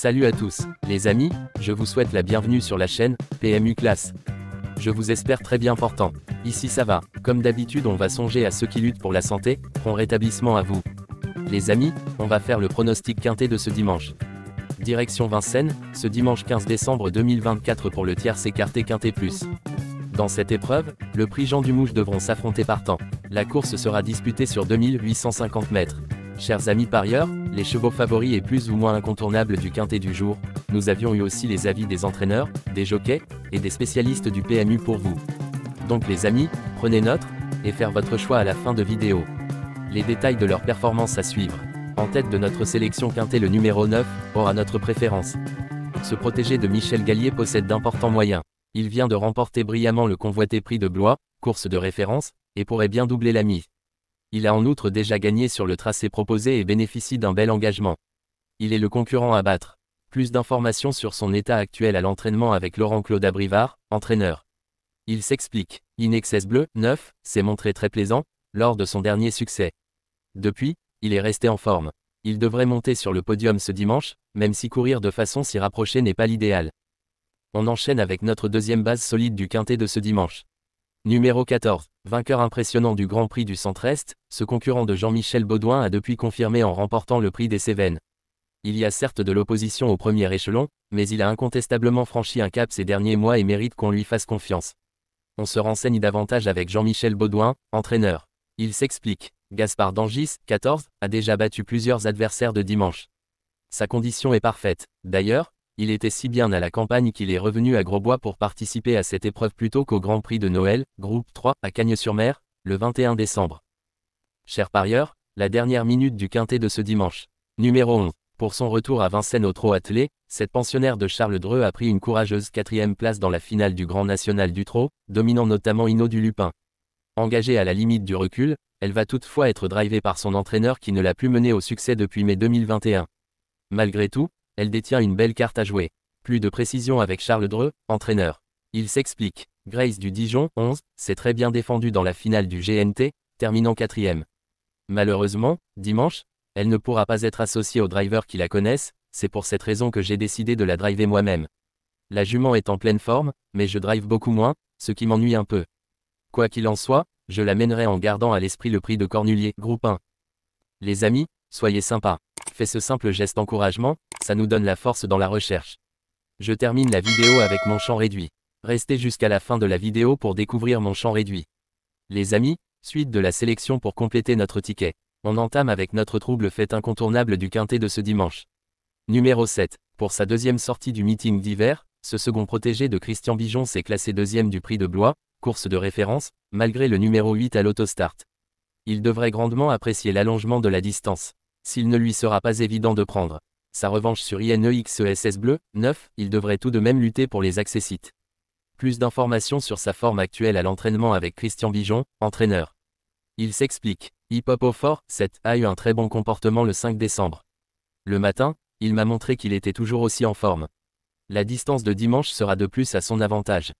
Salut à tous, les amis, je vous souhaite la bienvenue sur la chaîne PMU Classe. Je vous espère très bien portant. Ici ça va, comme d'habitude on va songer à ceux qui luttent pour la santé, prompt rétablissement à vous. Les amis, on va faire le pronostic quintet de ce dimanche. Direction Vincennes, ce dimanche 15 décembre 2024 pour le tierce écarté quintet plus. Dans cette épreuve, le prix Jean Dumouche devront s'affronter par temps. La course sera disputée sur 2850 mètres. Chers amis parieurs, les chevaux favoris et plus ou moins incontournables du quintet du jour, nous avions eu aussi les avis des entraîneurs, des jockeys, et des spécialistes du PMU pour vous. Donc les amis, prenez note, et faire votre choix à la fin de vidéo. Les détails de leur performance à suivre. En tête de notre sélection quintet, le numéro 9, aura notre préférence. Ce protégé de Michel Gallier possède d'importants moyens. Il vient de remporter brillamment le convoité prix de Blois, course de référence, et pourrait bien doubler la mise. Il a en outre déjà gagné sur le tracé proposé et bénéficie d'un bel engagement. Il est le concurrent à battre. Plus d'informations sur son état actuel à l'entraînement avec Laurent-Claude Abrivard, entraîneur. Il s'explique. Inexcess Bleu, 9, s'est montré très plaisant, lors de son dernier succès. Depuis, il est resté en forme. Il devrait monter sur le podium ce dimanche, même si courir de façon si rapprochée n'est pas l'idéal. On enchaîne avec notre deuxième base solide du quintet de ce dimanche. Numéro 14, vainqueur impressionnant du Grand Prix du Centre-Est, ce concurrent de Jean-Michel Baudouin a depuis confirmé en remportant le prix des Cévennes. Il y a certes de l'opposition au premier échelon, mais il a incontestablement franchi un cap ces derniers mois et mérite qu'on lui fasse confiance. On se renseigne davantage avec Jean-Michel Baudouin, entraîneur. Il s'explique. Gaspard d'Angis, 14, a déjà battu plusieurs adversaires de dimanche. Sa condition est parfaite. D'ailleurs, il était si bien à la campagne qu'il est revenu à Grosbois pour participer à cette épreuve plutôt qu'au Grand Prix de Noël, groupe 3, à Cagnes-sur-Mer, le 21 décembre. Chers parieurs, la dernière minute du quintet de ce dimanche. Numéro 11. Pour son retour à Vincennes au trot attelé, cette pensionnaire de Charles Dreux a pris une courageuse 4e place dans la finale du Grand National du trot, dominant notamment Hinault du Lupin. Engagée à la limite du recul, elle va toutefois être drivée par son entraîneur qui ne l'a plus menée au succès depuis mai 2021. Malgré tout, elle détient une belle carte à jouer. Plus de précision avec Charles Dreux, entraîneur. Il s'explique. Grace du Dijon, 11, s'est très bien défendue dans la finale du GNT, terminant 4e. Malheureusement, dimanche, elle ne pourra pas être associée aux drivers qui la connaissent, c'est pour cette raison que j'ai décidé de la driver moi-même. La jument est en pleine forme, mais je drive beaucoup moins, ce qui m'ennuie un peu. Quoi qu'il en soit, je la mènerai en gardant à l'esprit le prix de Cornulier, groupe 1. Les amis, soyez sympas. Fais ce simple geste encouragement, ça nous donne la force dans la recherche. Je termine la vidéo avec mon champ réduit. Restez jusqu'à la fin de la vidéo pour découvrir mon champ réduit. Les amis, suite de la sélection pour compléter notre ticket. On entame avec notre trouble fait incontournable du quintet de ce dimanche. Numéro 7. Pour sa deuxième sortie du meeting d'hiver, ce second protégé de Christian Bijon s'est classé deuxième du prix de Blois, course de référence, malgré le numéro 8 à l'autostart. Il devrait grandement apprécier l'allongement de la distance. S'il ne lui sera pas évident de prendre sa revanche sur INEXESS Bleu, 9, il devrait tout de même lutter pour les accessites. Plus d'informations sur sa forme actuelle à l'entraînement avec Christian Bijon, entraîneur. Il s'explique. Hip Hop au fort, 7, a eu un très bon comportement le 5 décembre. Le matin, il m'a montré qu'il était toujours aussi en forme. La distance de dimanche sera de plus à son avantage.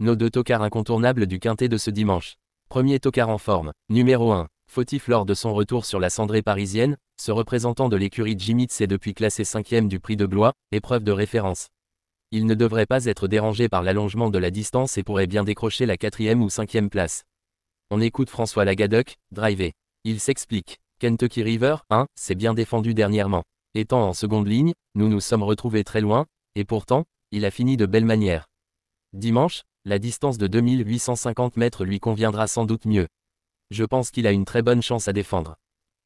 Nos deux tocards incontournables du quintet de ce dimanche. Premier tocard en forme, numéro 1. Fautif lors de son retour sur la cendrée parisienne, ce représentant de l'écurie Jimitz est depuis classé 5e du prix de Blois, épreuve de référence. Il ne devrait pas être dérangé par l'allongement de la distance et pourrait bien décrocher la 4e ou 5e place. On écoute François Lagadoc, driver. Il s'explique. Kentucky River, 1, s'est bien défendu dernièrement. Étant en seconde ligne, nous nous sommes retrouvés très loin, et pourtant, il a fini de belle manière. Dimanche, la distance de 2850 mètres lui conviendra sans doute mieux. Je pense qu'il a une très bonne chance à défendre.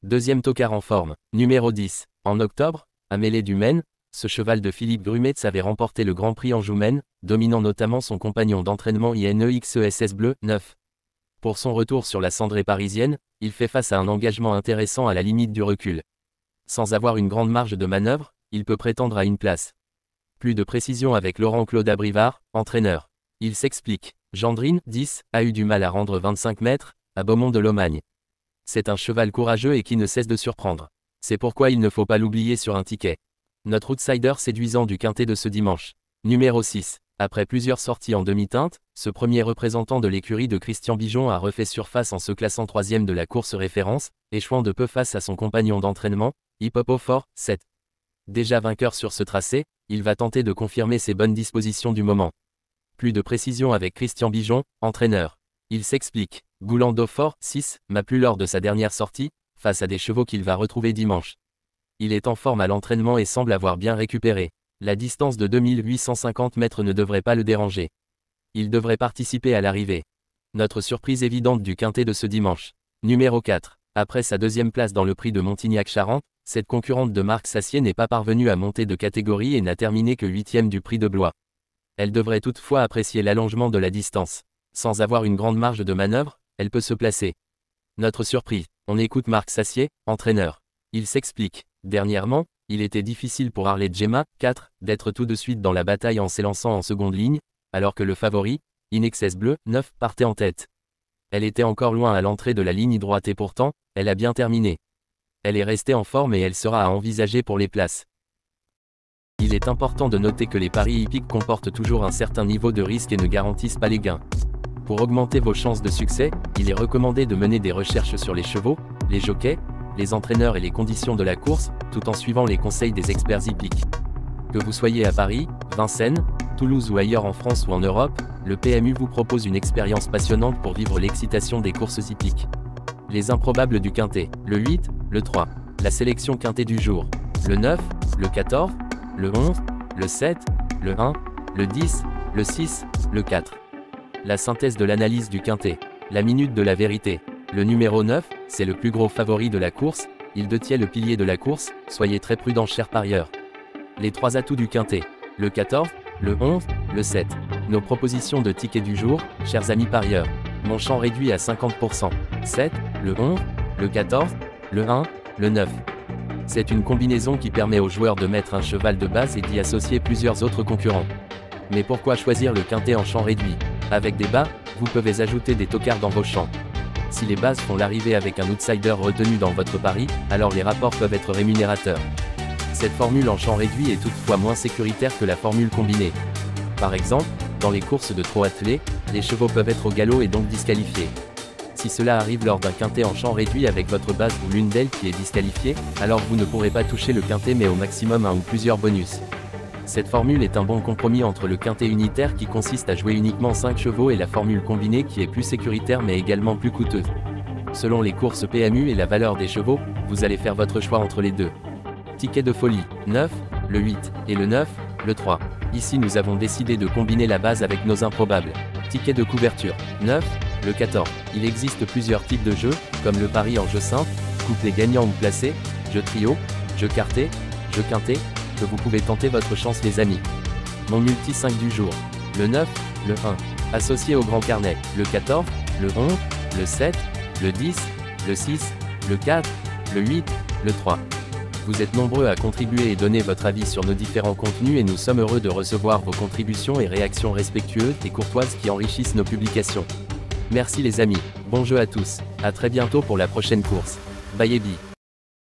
Deuxième tocard en forme, numéro 10. En octobre, à Mêlée du Maine, ce cheval de Philippe Grumetz avait remporté le Grand Prix Anjou-Maine, dominant notamment son compagnon d'entraînement INEXESS Bleu, 9. Pour son retour sur la cendrée parisienne, il fait face à un engagement intéressant à la limite du recul. Sans avoir une grande marge de manœuvre, il peut prétendre à une place. Plus de précision avec Laurent-Claude Abrivard, entraîneur. Il s'explique. Gendrine, 10, a eu du mal à rendre 25 mètres, à Beaumont de Lomagne. C'est un cheval courageux et qui ne cesse de surprendre. C'est pourquoi il ne faut pas l'oublier sur un ticket. Notre outsider séduisant du quintet de ce dimanche. Numéro 6. Après plusieurs sorties en demi-teinte, ce premier représentant de l'écurie de Christian Bijon a refait surface en se classant 3e de la course référence, échouant de peu face à son compagnon d'entraînement, Hip Hop au fort, 7. Déjà vainqueur sur ce tracé, il va tenter de confirmer ses bonnes dispositions du moment. Plus de précision avec Christian Bijon, entraîneur. Il s'explique. Goulan Dauphin, 6, m'a plu lors de sa dernière sortie, face à des chevaux qu'il va retrouver dimanche. Il est en forme à l'entraînement et semble avoir bien récupéré. La distance de 2850 mètres ne devrait pas le déranger. Il devrait participer à l'arrivée. Notre surprise évidente du quintet de ce dimanche. Numéro 4. Après sa deuxième place dans le prix de Montignac-Charente, cette concurrente de Marc Sassier n'est pas parvenue à monter de catégorie et n'a terminé que 8e du prix de Blois. Elle devrait toutefois apprécier l'allongement de la distance. Sans avoir une grande marge de manœuvre, elle peut se placer. Notre surprise. On écoute Marc Sassier, entraîneur. Il s'explique. Dernièrement, il était difficile pour Arlette Gemma, 4, d'être tout de suite dans la bataille en s'élançant en seconde ligne, alors que le favori, In Excess Bleu, 9, partait en tête. Elle était encore loin à l'entrée de la ligne droite et pourtant, elle a bien terminé. Elle est restée en forme et elle sera à envisager pour les places. Il est important de noter que les paris hippiques comportent toujours un certain niveau de risque et ne garantissent pas les gains. Pour augmenter vos chances de succès, il est recommandé de mener des recherches sur les chevaux, les jockeys, les entraîneurs et les conditions de la course, tout en suivant les conseils des experts hippiques. Que vous soyez à Paris, Vincennes, Toulouse ou ailleurs en France ou en Europe, le PMU vous propose une expérience passionnante pour vivre l'excitation des courses hippiques. Les improbables du quintet, le 8, le 3, la sélection quintet du jour, le 9, le 14, le 11, le 7, le 1, le 10, le 6, le 4. La synthèse de l'analyse du quintet, la minute de la vérité. Le numéro 9, c'est le plus gros favori de la course, il détient le pilier de la course, soyez très prudents chers parieurs. Les 3 atouts du quintet, le 14, le 11, le 7. Nos propositions de tickets du jour, chers amis parieurs. Mon champ réduit à 50%. 7, le 11, le 14, le 1, le 9. C'est une combinaison qui permet aux joueurs de mettre un cheval de base et d'y associer plusieurs autres concurrents. Mais pourquoi choisir le quintet en champ réduit? Avec des bas, vous pouvez ajouter des tocards dans vos champs. Si les bases font l'arrivée avec un outsider retenu dans votre pari, alors les rapports peuvent être rémunérateurs. Cette formule en champ réduit est toutefois moins sécuritaire que la formule combinée. Par exemple, dans les courses de trot attelé, les chevaux peuvent être au galop et donc disqualifiés. Si cela arrive lors d'un quintet en champ réduit avec votre base ou l'une d'elles qui est disqualifiée, alors vous ne pourrez pas toucher le quintet mais au maximum un ou plusieurs bonus. Cette formule est un bon compromis entre le quintet unitaire qui consiste à jouer uniquement 5 chevaux et la formule combinée qui est plus sécuritaire mais également plus coûteuse. Selon les courses PMU et la valeur des chevaux, vous allez faire votre choix entre les deux. Ticket de folie, 9, le 8, et le 9, le 3. Ici nous avons décidé de combiner la base avec nos improbables. Ticket de couverture, 9, le 14. Il existe plusieurs types de jeux, comme le pari en jeu simple, couplet gagnant ou placé, jeu trio, jeu quarté, jeu quintet, que vous pouvez tenter votre chance les amis. Mon multi 5 du jour, le 9, le 1. Associé au grand carnet, le 14, le 11, le 7, le 10, le 6, le 4, le 8, le 3. Vous êtes nombreux à contribuer et donner votre avis sur nos différents contenus et nous sommes heureux de recevoir vos contributions et réactions respectueuses et courtoises qui enrichissent nos publications. Merci les amis, bon jeu à tous, à très bientôt pour la prochaine course. Bye et bye.